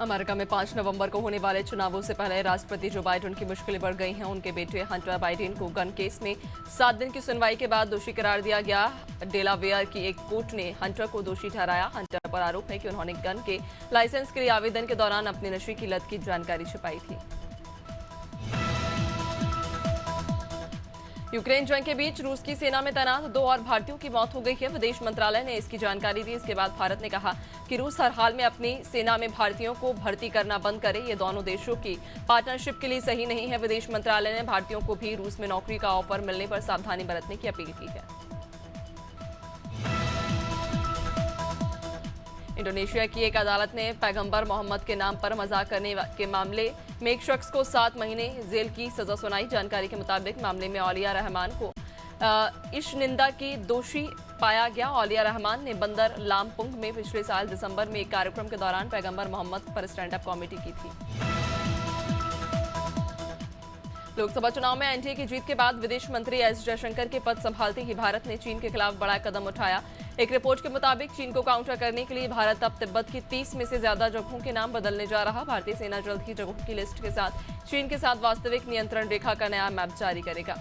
America में 5 नवंबर को होने वाले चुनावों से पहले राष्ट्रपति जो बाइडेन की मुश्किलें बढ़ गई हैं। उनके बेटे हंटर बाइडेन को गन केस में 7 दिन की सुनवाई के बाद दोषी करार दिया गया। डेलावेयर की एक कोर्ट ने हंटर को दोषी ठहराया। हंटर पर आरोप है कि उन्होंने गन के लाइसेंस के लिए आवेदन के दौरान अपने नशे की लत की जानकारी छिपाई थी। यूक्रेन जंग के बीच रूस की सेना में तैनात 2 और भारतीयों की मौत हो गई है। विदेश मंत्रालय ने इसकी जानकारी दी। इसके बाद भारत ने कहा कि रूस हर हाल में अपनी सेना में भारतीयों को भर्ती करना बंद करे। ये दोनों देशों की पार्टनरशिप के लिए सही नहीं है। विदेश मंत्रालय ने भारतीयों को भी रूस में नौकरी का ऑफर मिलने पर सावधानी बरतने की अपील की है। इंडोनेशिया की एक अदालत ने पैगंबर मोहम्मद के नाम पर मजाक करने के मामले में एक शख्स को 7 महीने जेल की सजा सुनाई। जानकारी के मुताबिक मामले में औलिया रहमान को इस निंदा की दोषी पाया गया। औलिया रहमान ने बंदर लामपुंग में पिछले साल दिसंबर में एक कार्यक्रम के दौरान पैगंबर मोहम्मद पर स्टैंड अप कॉमेडी की थी। लोकसभा चुनाव में एनडीए की जीत के बाद विदेश मंत्री एस जयशंकर के पद संभालते ही भारत ने चीन के खिलाफ बड़ा कदम उठाया। एक रिपोर्ट के मुताबिक चीन को काउंटर करने के लिए भारत अब तिब्बत की 30 में से ज्यादा जगहों के नाम बदलने जा रहा। भारतीय सेना जल्द ही जगहों की लिस्ट के साथ चीन के साथ वास्तविक नियंत्रण रेखा का नया मैप जारी करेगा।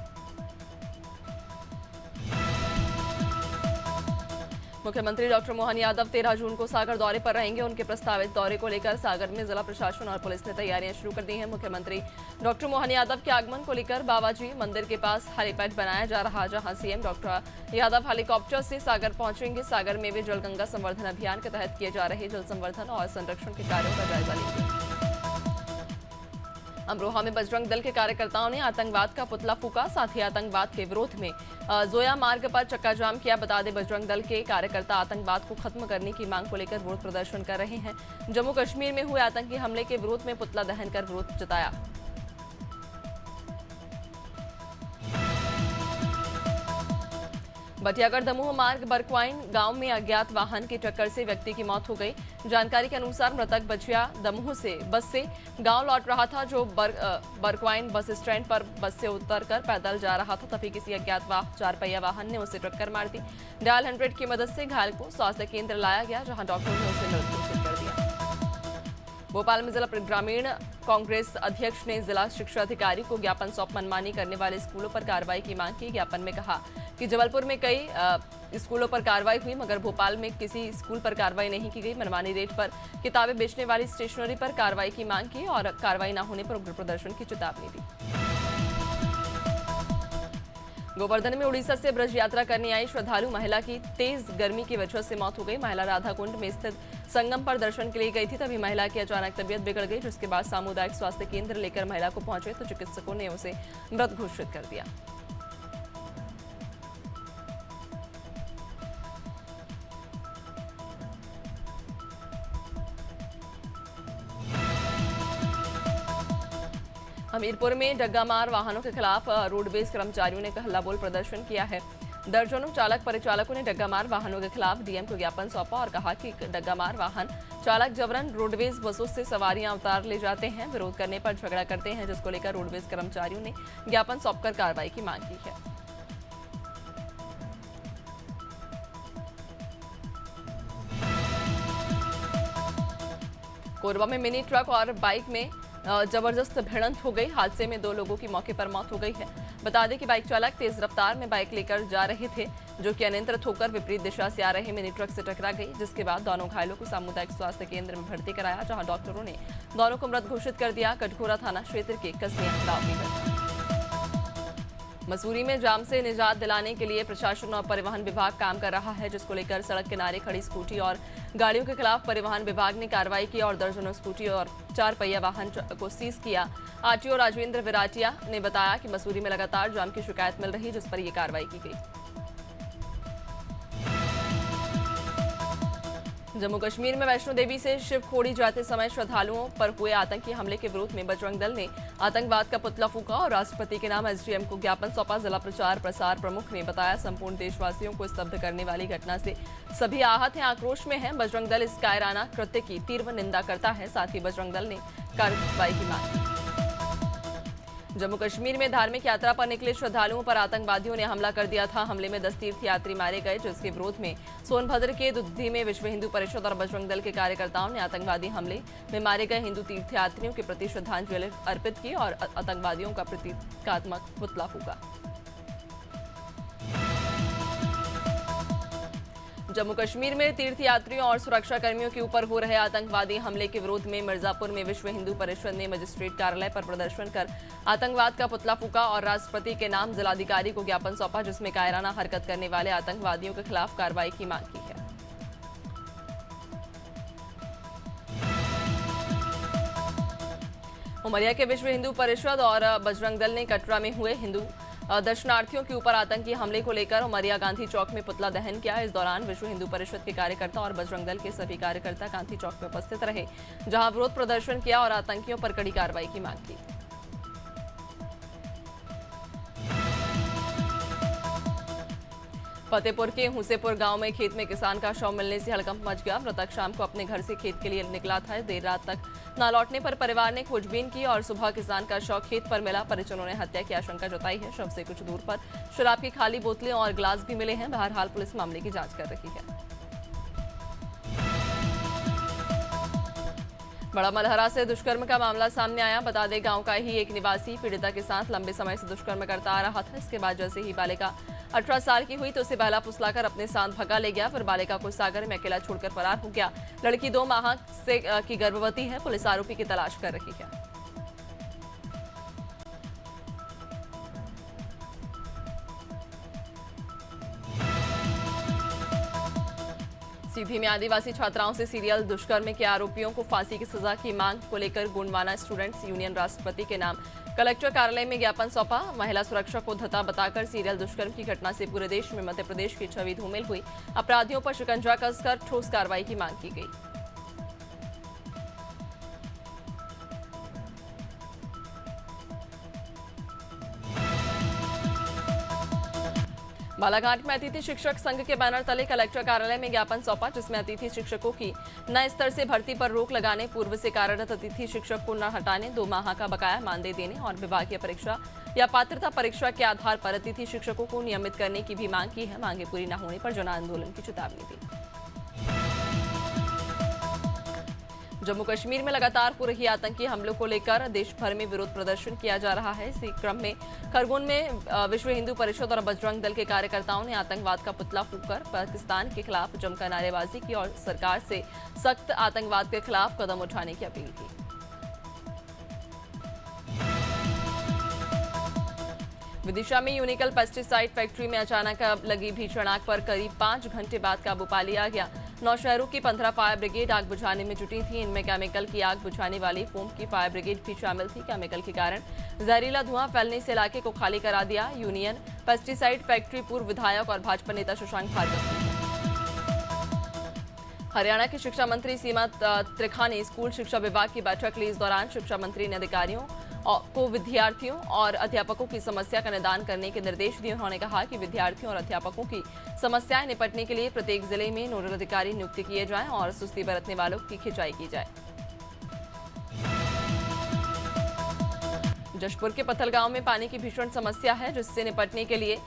मुख्यमंत्री डॉक्टर मोहन यादव 13 जून को सागर दौरे पर रहेंगे। उनके प्रस्तावित दौरे को लेकर सागर में जिला प्रशासन और पुलिस ने तैयारियां शुरू कर दी हैं। मुख्यमंत्री डॉक्टर मोहन यादव के आगमन को लेकर बाबाजी मंदिर के पास हेलीपैड बनाया जा रहा, जहां सीएम डॉक्टर यादव हेलीकॉप्टर से सागर पहुंचेंगे। सागर में वे जलगंगा संवर्धन अभियान के तहत किए जा रहे जल संवर्धन और संरक्षण के कार्यों का जायजा लेंगे। अमरोहा में बजरंग दल के कार्यकर्ताओं ने आतंकवाद का पुतला फूका। साथ ही आतंकवाद के विरोध में जोया मार्ग पर चक्का जाम किया। बता दें, बजरंग दल के कार्यकर्ता आतंकवाद को खत्म करने की मांग को लेकर विरोध प्रदर्शन कर रहे हैं। जम्मू कश्मीर में हुए आतंकी हमले के विरोध में पुतला दहन कर विरोध जताया। बटियागढ़ दमोह मार्ग बरक्वाइन गांव में अज्ञात वाहन की टक्कर से व्यक्ति की मौत हो गई। जानकारी के अनुसार मृतक बचिया दमोह से बस से गांव लौट रहा था, जो बरक्वाइन बस स्टैंड पर बस से उतरकर पैदल जा रहा था। तभी किसी अज्ञात 4 पहिया वाहन ने उसे टक्कर मार दी। डायल 100 की मदद से घायल को स्वास्थ्य केंद्र लाया गया, जहां डॉक्टरों ने उसे मृत घोषित कर दिया। भोपाल में जिला ग्रामीण कांग्रेस अध्यक्ष ने जिला शिक्षा अधिकारी को ज्ञापन सौंप मनमानी करने वाले स्कूलों पर कार्रवाई की मांग की। ज्ञापन में कहा कि जबलपुर में कई स्कूलों पर कार्रवाई हुई, मगर भोपाल में किसी स्कूल पर कार्रवाई नहीं की गई। मनमानी रेट पर किताबें बेचने वाली स्टेशनरी पर कार्रवाई की मांग की और कार्रवाई न होने पर उग्र प्रदर्शन की चेतावनी दी। गोवर्धन में उड़ीसा से ब्रज यात्रा करने आई श्रद्धालु महिला की तेज गर्मी की वजह से मौत हो गई। महिला राधा कुंड में स्थित संगम पर दर्शन के लिए गई थी, तभी महिला की अचानक तबीयत बिगड़ गई, जिसके बाद सामुदायिक स्वास्थ्य केंद्र लेकर महिला को पहुंचे तो चिकित्सकों ने उसे मृत घोषित कर दिया। हमीरपुर में डग्गामार वाहनों के खिलाफ रोडवेज कर्मचारियों ने हल्ला बोल प्रदर्शन किया है। दर्जनों चालक परिचालकों ने डग्गामार वाहनों के खिलाफ डीएम को ज्ञापन सौंपा और कहा कि डग्गामार वाहन चालक जबरन रोडवेज बसों से सवारियां उतार ले जाते हैं, विरोध करने पर झगड़ा करते हैं, जिसको लेकर रोडवेज कर्मचारियों ने ज्ञापन सौंपकर कार्रवाई की मांग की है। कोरबा में मिनी ट्रक और बाइक में जबरदस्त भिड़ंत हो गई। हादसे में 2 लोगों की मौके पर मौत हो गई है। बता दें कि बाइक चालक तेज रफ्तार में बाइक लेकर जा रहे थे, जो कि अनियंत्रित होकर विपरीत दिशा से आ रहे मिनी ट्रक से टकरा गई, जिसके बाद दोनों घायलों को सामुदायिक स्वास्थ्य केंद्र में भर्ती कराया, जहां डॉक्टरों ने दोनों को मृत घोषित कर दिया। कटघोरा थाना क्षेत्र के कस्बिया गांव में मसूरी में जाम से निजात दिलाने के लिए प्रशासन और परिवहन विभाग काम कर रहा है, जिसको लेकर सड़क किनारे खड़ी स्कूटी और गाड़ियों के खिलाफ परिवहन विभाग ने कार्रवाई की और दर्जनों स्कूटी और 4 पहिया वाहन को सीज किया। आरटीओ राजेंद्र विराटिया ने बताया कि मसूरी में लगातार जाम की शिकायत मिल रही है, जिस पर यह कार्रवाई की गई। जम्मू कश्मीर में वैष्णो देवी से शिव खोड़ी जाते समय श्रद्धालुओं पर हुए आतंकी हमले के विरोध में बजरंग दल ने आतंकवाद का पुतला फूका और राष्ट्रपति के नाम एसडीएम को ज्ञापन सौंपा। जिला प्रचार प्रसार प्रमुख ने बताया, संपूर्ण देशवासियों को स्तब्ध करने वाली घटना से सभी आहत हैं, आक्रोश में हैं। बजरंग दल इस कायराना कृत्य की तीव्र निंदा करता है। साथ ही बजरंग दल ने कार्रवाई की मांग की। जम्मू कश्मीर में धार्मिक यात्रा पर निकले श्रद्धालुओं पर आतंकवादियों ने हमला कर दिया था। हमले में 10 तीर्थयात्री मारे गए, जिसके विरोध में सोनभद्र के दुद्धी में विश्व हिंदू परिषद और बजरंग दल के कार्यकर्ताओं ने आतंकवादी हमले में मारे गए हिंदू तीर्थयात्रियों के प्रति श्रद्धांजलि अर्पित की और आतंकवादियों का प्रतीकात्मक पुतला फूका। जम्मू कश्मीर में तीर्थयात्रियों और सुरक्षा कर्मियों के ऊपर हो रहे आतंकवादी हमले के विरोध में मिर्जापुर में विश्व हिंदू परिषद ने मजिस्ट्रेट कार्यालय पर प्रदर्शन कर आतंकवाद का पुतला फूका और राष्ट्रपति के नाम जिलाधिकारी को ज्ञापन सौंपा, जिसमें कायराना हरकत करने वाले आतंकवादियों के खिलाफ कार्रवाई की मांग की है। उमरिया के विश्व हिंदू परिषद और बजरंग दल ने कटरा में हुए हिंदू दर्शनार्थियों के ऊपर आतंकी हमले को लेकर उमरिया गांधी चौक में पुतला दहन किया। इस दौरान विश्व हिंदू परिषद के कार्यकर्ता और बजरंग दल के सभी कार्यकर्ता गांधी चौक में उपस्थित रहे, जहां विरोध प्रदर्शन किया और आतंकियों पर कड़ी कार्रवाई की मांग की। फतेहपुर के हुसेपुर गांव में खेत में किसान का शव मिलने से हड़कंप मच गया। मृतक शाम को अपने घर से खेत के लिए निकला था। देर रात तक न लौटने पर परिवार ने खोजबीन की और सुबह किसान का शव खेत पर मिला। परिजनों ने हत्या की आशंका जताई है। शव से कुछ दूर पर शराब की खाली बोतलें और गिलास भी मिले हैं। बहरहाल पुलिस मामले की जांच कर रही है। बड़ा मलहरा से दुष्कर्म का मामला सामने आया। बता दें, गांव का ही एक निवासी पीड़िता के साथ लंबे समय से दुष्कर्म करता आ रहा था। इसके बाद जैसे ही बालिका 18 साल की हुई तो उसे बहला फुसलाकर अपने साथ भगा ले गया। फिर बालिका को सागर में अकेला छोड़कर फरार हो गया। लड़की 2 माह से की गर्भवती है। पुलिस आरोपी की तलाश कर रही है। सीधी में आदिवासी छात्राओं से सीरियल दुष्कर्म के आरोपियों को फांसी की सजा की मांग को लेकर गोंडवाना स्टूडेंट्स यूनियन राष्ट्रपति के नाम कलेक्टर कार्यालय में ज्ञापन सौंपा। महिला सुरक्षा को धत्ता बताकर सीरियल दुष्कर्म की घटना से पूरे देश में मध्य प्रदेश की छवि धूमिल हुई। अपराधियों पर शिकंजा कसकर ठोस कार्रवाई की मांग की गई। बालाघाट में अतिथि शिक्षक संघ के बैनर तले कलेक्टर कार्यालय में ज्ञापन सौंपा, जिसमें अतिथि शिक्षकों की नए स्तर से भर्ती पर रोक लगाने, पूर्व से कार्यरत अतिथि शिक्षक को न हटाने, 2 माह का बकाया मानदेय देने और विभागीय परीक्षा या पात्रता परीक्षा के आधार पर अतिथि शिक्षकों को नियमित करने की भी मांग की है। मांगे पूरी न होने पर जन आंदोलन की चेतावनी दी। जम्मू कश्मीर में लगातार हो रही आतंकी हमलों को लेकर देश भर में विरोध प्रदर्शन किया जा रहा है। इसी क्रम में खरगोन में विश्व हिंदू परिषद और बजरंग दल के कार्यकर्ताओं ने आतंकवाद का पुतला फूंककर पाकिस्तान के खिलाफ जमकर नारेबाजी की और सरकार से सख्त आतंकवाद के खिलाफ कदम उठाने की अपील की। विदिशा में यूनिकल पेस्टिसाइड फैक्ट्री में अचानक लगी भीषण आग पर करीब 5 घंटे बाद काबू पा लिया गया। 9 शहरों की 15 फायर ब्रिगेड आग बुझाने में जुटी थी। इनमें केमिकल की आग बुझाने वाली फोम की फायर ब्रिगेड भी शामिल थी। केमिकल के कारण जहरीला धुआं फैलने से इलाके को खाली करा दिया। यूनियन पेस्टिसाइड फैक्ट्री पूर्व विधायक और भाजपा नेता शशांक भार्गव। हरियाणा के शिक्षा मंत्री सीमा त्रिखा ने स्कूल शिक्षा विभाग की बैठक ली। इस दौरान शिक्षा मंत्री ने अधिकारियों को विद्यार्थियों और अध्यापकों की समस्या का निदान करने के निर्देश दिए। उन्होंने कहा कि विद्यार्थियों और अध्यापकों की समस्याएं निपटने के लिए प्रत्येक जिले में नोडल अधिकारी नियुक्त किए जाएं और सुस्ती बरतने वालों की खिंचाई की जाए। जशपुर के पथलगांव में पानी की भीषण समस्या है, जिससे निपटने के लिए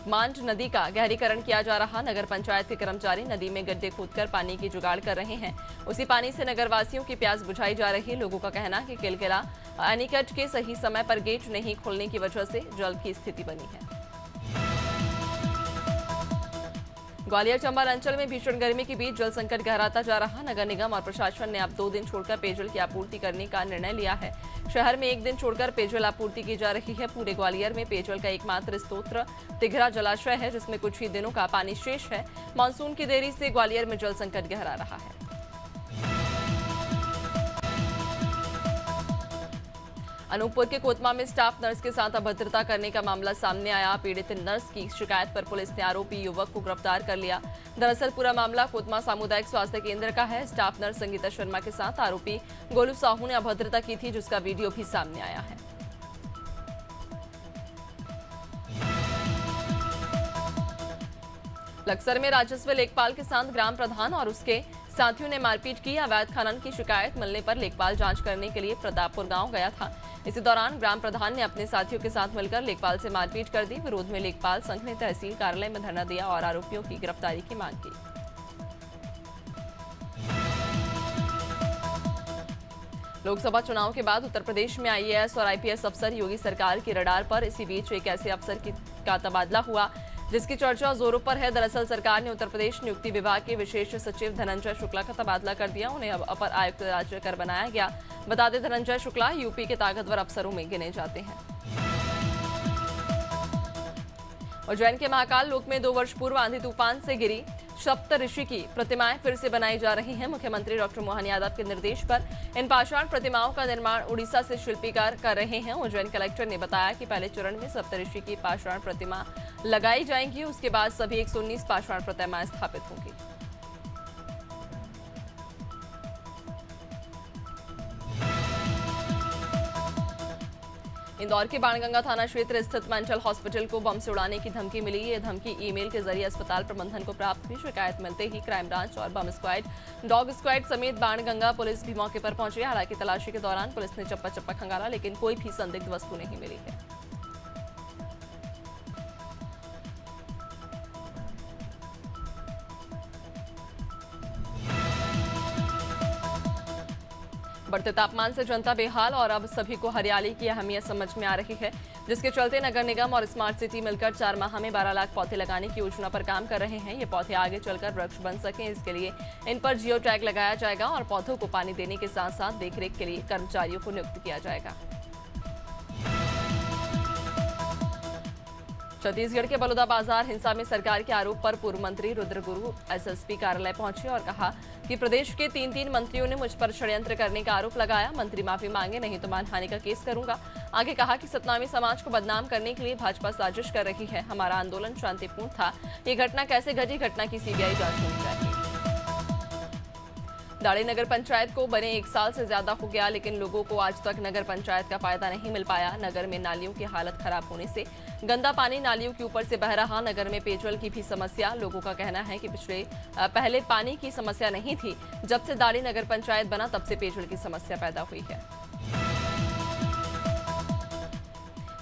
मांड नदी का गहरीकरण किया जा रहा। नगर पंचायत के कर्मचारी नदी में गड्ढे खोदकर पानी की जुगाड़ कर रहे हैं। उसी पानी से नगरवासियों की प्यास बुझाई जा रही है। लोगों का कहना है कि किलकिला एनीकट के सही समय पर गेट नहीं खोलने की वजह से जल की स्थिति बनी है। ग्वालियर चंबल अंचल में भीषण गर्मी के बीच जल संकट गहराता जा रहा। नगर निगम और प्रशासन ने अब 2 दिन छोड़कर पेयजल की आपूर्ति करने का निर्णय लिया है। शहर में 1 दिन छोड़कर पेयजल आपूर्ति की जा रही है। पूरे ग्वालियर में पेयजल का एकमात्र स्रोत तिघरा जलाशय है, जिसमें कुछ ही दिनों का पानी शेष है। मानसून की देरी से ग्वालियर में जल संकट गहरा रहा है। अनूपपुर के कोतमा में स्टाफ नर्स के साथ अभद्रता करने का मामला सामने आया। पीड़ित नर्स की शिकायत पर पुलिस ने आरोपी युवक को गिरफ्तार कर लिया। दरअसल पूरा मामला कोतमा सामुदायिक स्वास्थ्य केंद्र का है। स्टाफ नर्स संगीता शर्मा के साथ आरोपी गोलू साहू ने अभद्रता की थी, जिसका वीडियो भी सामने आया है। लक्सर में राजस्व लेखपाल के साथ ग्राम प्रधान और उसके साथियों ने मारपीट की। अवैध खनन की शिकायत मिलने पर लेखपाल जांच करने के लिए प्रतापपुर गांव गया था। इसी दौरान ग्राम प्रधान ने अपने साथियों के साथ मिलकर लेखपाल से मारपीट कर दी। विरोध में लेखपाल संघ ने तहसील कार्यालय में धरना दिया और आरोपियों की गिरफ्तारी की मांग की। लोकसभा चुनाव के बाद उत्तर प्रदेश में आईएएस और आईपीएस अफसर योगी सरकार की रडार पर। इसी बीच एक ऐसे अफसर का तबादला हुआ जिसकी चर्चा जोरों पर है। दरअसल सरकार ने उत्तर प्रदेश नियुक्ति विभाग के विशेष सचिव धनंजय शुक्ला का तबादला कर दिया। उन्हें अब अपर आयुक्त राज्य कर बनाया गया। बता दें, धनंजय शुक्ला यूपी के ताकतवर अफसरों में गिने जाते हैं। उज्जैन के महाकाल लोक में 2 वर्ष पूर्व आंधी तूफान से गिरी सप्तऋषि की प्रतिमाएं फिर से बनाई जा रही हैं। मुख्यमंत्री डॉक्टर मोहन यादव के निर्देश पर इन पाषाण प्रतिमाओं का निर्माण उड़ीसा से शिल्पीकार कर रहे हैं। उज्जैन कलेक्टर ने बताया कि पहले चरण में सप्तऋषि की पाषाण प्रतिमा लगाई जाएंगी। उसके बाद सभी 119 पाषाण प्रतिमाएं स्थापित होंगी। इंदौर के बाणगंगा थाना क्षेत्र स्थित मेंटल हॉस्पिटल को बम से उड़ाने की धमकी मिली। ये धमकी ईमेल के जरिए अस्पताल प्रबंधन को प्राप्त हुई। शिकायत मिलते ही क्राइम ब्रांच और बम स्क्वाड, डॉग स्क्वाड समेत बाणगंगा पुलिस भी मौके पर पहुंची। हालांकि तलाशी के दौरान पुलिस ने चप्पा चप्पा खंगाला, लेकिन कोई भी संदिग्ध वस्तु नहीं मिली है। बढ़ते तापमान से जनता बेहाल और अब सभी को हरियाली की अहमियत समझ में आ रही है, जिसके चलते नगर निगम और स्मार्ट सिटी मिलकर 4 माह में 12 लाख पौधे लगाने की योजना पर काम कर रहे हैं। ये पौधे आगे चलकर वृक्ष बन सकें, इसके लिए इन पर जियो टैग लगाया जाएगा और पौधों को पानी देने के साथ साथ देखरेख के लिए कर्मचारियों को नियुक्त किया जाएगा। छत्तीसगढ़ के बलौदा बाजार हिंसा में सरकार के आरोप पर पूर्व मंत्री रुद्र गुरु एसएसपी कार्यालय पहुंचे और कहा कि प्रदेश के 3 मंत्रियों ने मुझ पर षड्यंत्र करने का आरोप लगाया। मंत्री माफी मांगे, नहीं तो मानहानि का केस करूंगा। आगे कहा कि सतनामी समाज को बदनाम करने के लिए भाजपा साजिश कर रही है। हमारा आंदोलन शांतिपूर्ण था। ये घटना कैसे घटी, घटना की सीबीआई जांच होनी चाहिए। दाड़ी नगर पंचायत को बने 1 साल से ज्यादा हो गया, लेकिन लोगों को आज तक नगर पंचायत का फायदा नहीं मिल पाया। नगर में नालियों की हालत खराब होने से गंदा पानी नालियों के ऊपर से बह रहा। नगर में पेयजल की भी समस्या। लोगों का कहना है कि पहले पानी की समस्या नहीं थी, जब से दाड़ी नगर पंचायत बना तब से पेयजल की समस्या पैदा हुई है।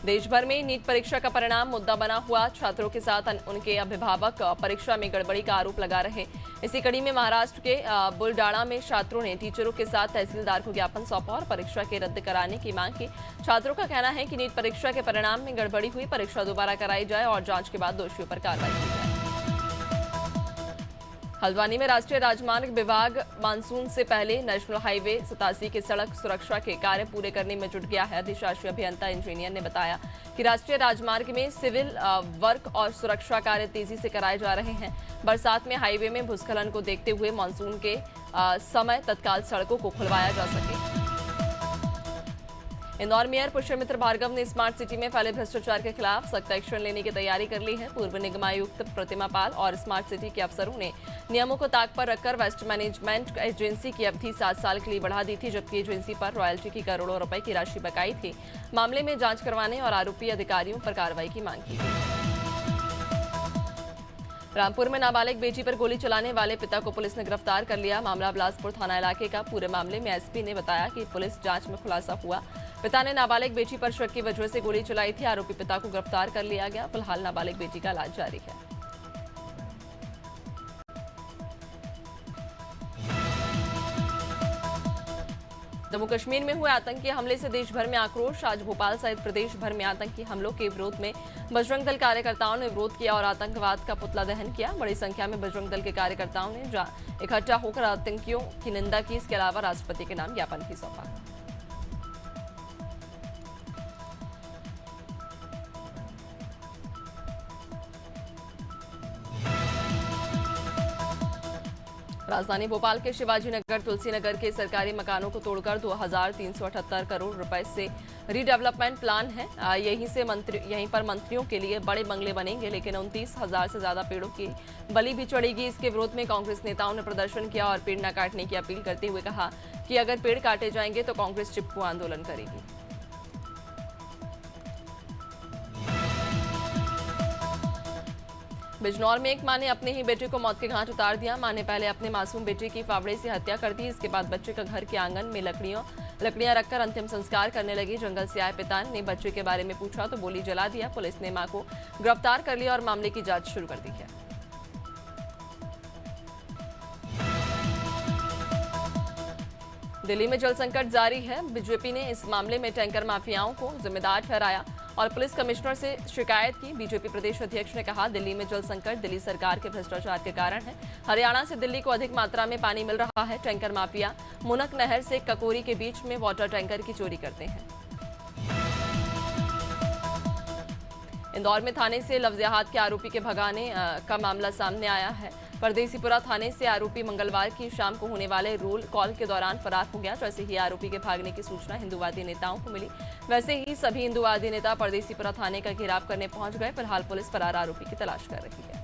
देश भर में नीट परीक्षा का परिणाम मुद्दा बना हुआ। छात्रों के साथ उनके अभिभावक परीक्षा में गड़बड़ी का आरोप लगा रहे। इसी कड़ी में महाराष्ट्र के बुलडाणा में छात्रों ने टीचरों के साथ तहसीलदार को ज्ञापन सौंपा और परीक्षा के रद्द कराने की मांग की। छात्रों का कहना है कि नीट परीक्षा के परिणाम में गड़बड़ी हुई, परीक्षा दोबारा कराई जाए और जांच के बाद दोषियों पर कार्रवाई की जाए। हल्द्वानी में राष्ट्रीय राजमार्ग विभाग मानसून से पहले नेशनल हाईवे 87 के सड़क सुरक्षा के कार्य पूरे करने में जुट गया है। अधिशासी अभियंता इंजीनियर ने बताया कि राष्ट्रीय राजमार्ग में सिविल वर्क और सुरक्षा कार्य तेजी से कराए जा रहे हैं। बरसात में हाईवे में भूस्खलन को देखते हुए मानसून के समय तत्काल सड़कों को खुलवाया जा सके। इंदौर मेयर पुष्यमित्र भार्गव ने स्मार्ट सिटी में फैले भ्रष्टाचार के खिलाफ सख्त एक्शन लेने की तैयारी कर ली है। पूर्व निगमायुक्त प्रतिमा पाल और स्मार्ट सिटी के अफसरों ने नियमों को ताक पर रखकर वेस्ट मैनेजमेंट एजेंसी की अवधि 7 साल के लिए बढ़ा दी थी, जबकि एजेंसी पर रॉयल्टी की करोड़ों रुपए की राशि बकाई थी। मामले में जांच करवाने और आरोपी अधिकारियों पर कार्रवाई की मांग की गई। रामपुर में नाबालिग बेटी पर गोली चलाने वाले पिता को पुलिस ने गिरफ्तार कर लिया। मामला बिलासपुर थाना इलाके का। पूरे मामले में एसपी ने बताया कि पुलिस जांच में खुलासा हुआ, पिता ने नाबालिग बेटी पर शक की वजह से गोली चलाई थी। आरोपी पिता को गिरफ्तार कर लिया गया। फिलहाल नाबालिग बेटी का इलाज जारी है। जम्मू कश्मीर में हुए आतंकी हमले से देश भर में आक्रोश। आज भोपाल सहित प्रदेश भर में आतंकी हमलों के विरोध में बजरंग दल कार्यकर्ताओं ने विरोध किया और आतंकवाद का पुतला दहन किया। बड़ी संख्या में बजरंग दल के कार्यकर्ताओं ने इकट्ठा होकर आतंकियों की निंदा की। इसके अलावा राष्ट्रपति के नाम ज्ञापन भी सौंपा। राजधानी भोपाल के शिवाजी नगर तुलसी नगर के सरकारी मकानों को तोड़कर 2378 करोड़ रुपए से रीडेवलपमेंट प्लान है। यहीं पर मंत्रियों के लिए बड़े बंगले बनेंगे, लेकिन 29,000 से ज्यादा पेड़ों की बलि भी चढ़ेगी। इसके विरोध में कांग्रेस नेताओं ने प्रदर्शन किया और पेड़ न काटने की अपील करते हुए कहा कि अगर पेड़ काटे जाएंगे तो कांग्रेस चिपकू आंदोलन करेगी। बिजनौर में एक मां ने अपने ही बेटे को मौत के घाट उतार दिया। मां ने पहले अपने मासूम बेटे की फावड़े से हत्या कर दी। इसके बाद बच्चे का घर के आंगन में लकड़ियां रखकर अंतिम संस्कार करने लगी। जंगल से आए पिता ने बच्चे के बारे में पूछा तो बोली जला दिया। पुलिस ने मां को गिरफ्तार कर लिया और मामले की जांच शुरू कर दी है। दिल्ली में जल संकट जारी है। बीजेपी ने इस मामले में टैंकर माफियाओं को जिम्मेदार ठहराया और पुलिस कमिश्नर से शिकायत की। बीजेपी प्रदेश अध्यक्ष ने कहा, दिल्ली में जल संकट दिल्ली सरकार के भ्रष्टाचार के कारण है। हरियाणा से दिल्ली को अधिक मात्रा में पानी मिल रहा है। टैंकर माफिया मुनक नहर से ककोरी के बीच में वाटर टैंकर की चोरी करते हैं। इंदौर में थाने से लफ्ज़-ए-हाथ के आरोपी के भगाने का मामला सामने आया है। परदेसीपुरा थाने से आरोपी मंगलवार की शाम को होने वाले रोल कॉल के दौरान फरार हो गया। जैसे ही आरोपी के भागने की सूचना हिंदूवादी नेताओं को मिली, वैसे ही सभी हिंदूवादी नेता परदेसीपुरा थाने का घेराव करने पहुंच गए। फिलहाल पुलिस फरार आरोपी की तलाश कर रही है।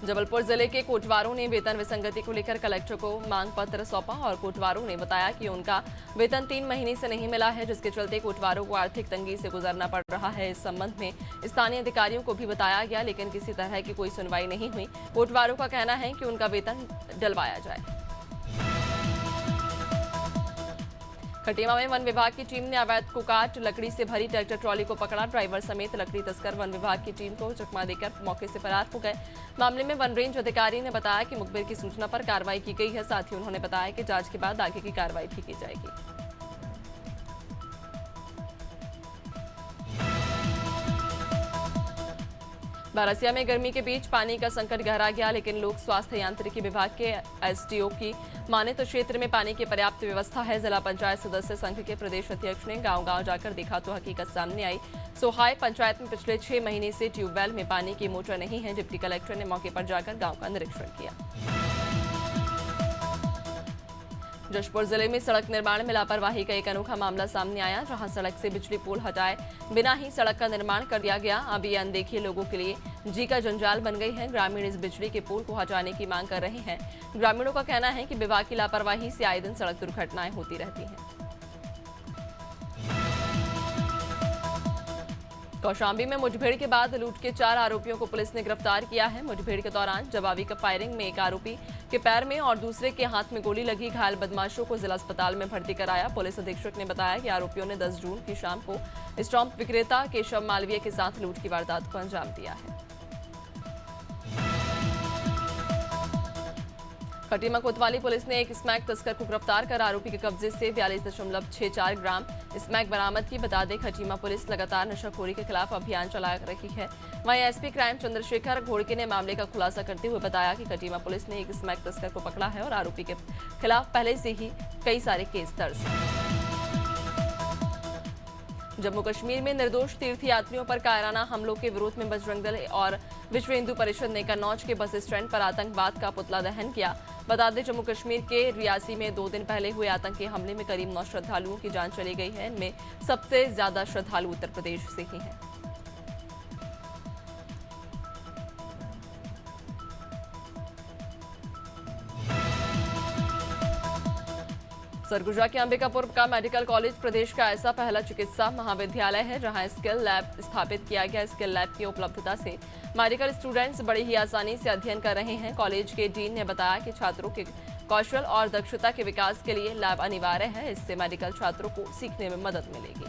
जबलपुर जिले के कोटवारों ने वेतन विसंगति को लेकर कलेक्टर को मांग पत्र सौंपा और कोटवारों ने बताया कि उनका वेतन 3 महीने से नहीं मिला है, जिसके चलते कोटवारों को आर्थिक तंगी से गुजरना पड़ रहा है। इस संबंध में स्थानीय अधिकारियों को भी बताया गया, लेकिन किसी तरह की कोई सुनवाई नहीं हुई। कोटवारों का कहना है कि उनका वेतन डलवाया जाए। खटीमा में वन विभाग की टीम ने अवैध कुकाट लकड़ी से भरी ट्रैक्टर ट्रॉली को पकड़ा। ड्राइवर समेत लकड़ी तस्कर वन विभाग की टीम को चकमा देकर मौके से फरार हो गए। मामले में वन रेंज अधिकारी ने बताया कि मुखबिर की सूचना पर कार्रवाई की गई है। साथ ही उन्होंने बताया कि जांच के बाद आगे की कार्रवाई भी की जाएगी। बारासिया में गर्मी के बीच पानी का संकट गहरा गया, लेकिन लोक स्वास्थ्य यांत्रिकी विभाग के एसडीओ की माने तो क्षेत्र में पानी की पर्याप्त व्यवस्था है। जिला पंचायत सदस्य संघ के प्रदेश अध्यक्ष ने गांव-गांव जाकर देखा तो हकीकत सामने आई। सोहाय पंचायत में पिछले 6 महीने से ट्यूबवेल में पानी की मोटर नहीं है। डिप्टी कलेक्टर ने मौके पर जाकर गांव का निरीक्षण किया। जशपुर जिले में सड़क निर्माण में लापरवाही का एक अनोखा मामला सामने आया, जहां सड़क से बिजली पोल हटाए बिना ही सड़क का निर्माण कर दिया गया। अब ये अनदेखे लोगों के लिए जी का जंजाल बन गई है। ग्रामीण इस बिजली के पोल को हटाने की मांग कर रहे हैं। ग्रामीणों का कहना है कि विभाग की लापरवाही से आए दिन सड़क दुर्घटनाएं होती रहती हैं। कौशाम्बी में मुठभेड़ के बाद लूट के 4 आरोपियों को पुलिस ने गिरफ्तार किया है। मुठभेड़ के दौरान जवाबी फायरिंग में एक आरोपी के पैर में और दूसरे के हाथ में गोली लगी। घायल बदमाशों को जिला अस्पताल में भर्ती कराया। पुलिस अधीक्षक ने बताया कि आरोपियों ने 10 जून की शाम को स्टॉम्प विक्रेता केशव मालवीय के साथ लूट की वारदात को अंजाम दिया है। खटीमा कोतवाली पुलिस ने एक स्मैक तस्कर को गिरफ्तार कर आरोपी के कब्जे से 42.64 ग्राम स्मैक बरामद की। बता दें, खटीमा पुलिस लगातार नशाखोरी के खिलाफ अभियान चला रही है। वहीं एसपी क्राइम चंद्रशेखर घोड़के ने मामले का खुलासा करते हुए बताया कि खटीमा पुलिस ने एक स्मैक तस्कर को पकड़ा है और आरोपी के खिलाफ पहले से ही कई सारे केस दर्ज हैं। जम्मू कश्मीर में निर्दोष तीर्थयात्रियों पर कायराना हमलों के विरोध में बजरंग दल और विश्व हिंदू परिषद ने कन्नौज के बस स्टैंड पर आतंकवाद का पुतला दहन किया। बता दें, जम्मू कश्मीर के रियासी में 2 दिन पहले हुए आतंकी हमले में करीब 9 श्रद्धालुओं की जान चली गई है। इनमें सबसे ज्यादा श्रद्धालु उत्तर प्रदेश से ही हैं। सरगुजा के अंबिकापुर का मेडिकल कॉलेज प्रदेश का ऐसा पहला चिकित्सा महाविद्यालय है जहां स्किल लैब स्थापित किया गया। स्किल लैब की उपलब्धता से मेडिकल स्टूडेंट्स बड़ी ही आसानी से अध्ययन कर रहे हैं। कॉलेज के डीन ने बताया कि छात्रों के कौशल और दक्षता के विकास के लिए लैब अनिवार्य है। इससे मेडिकल छात्रों को सीखने में मदद मिलेगी।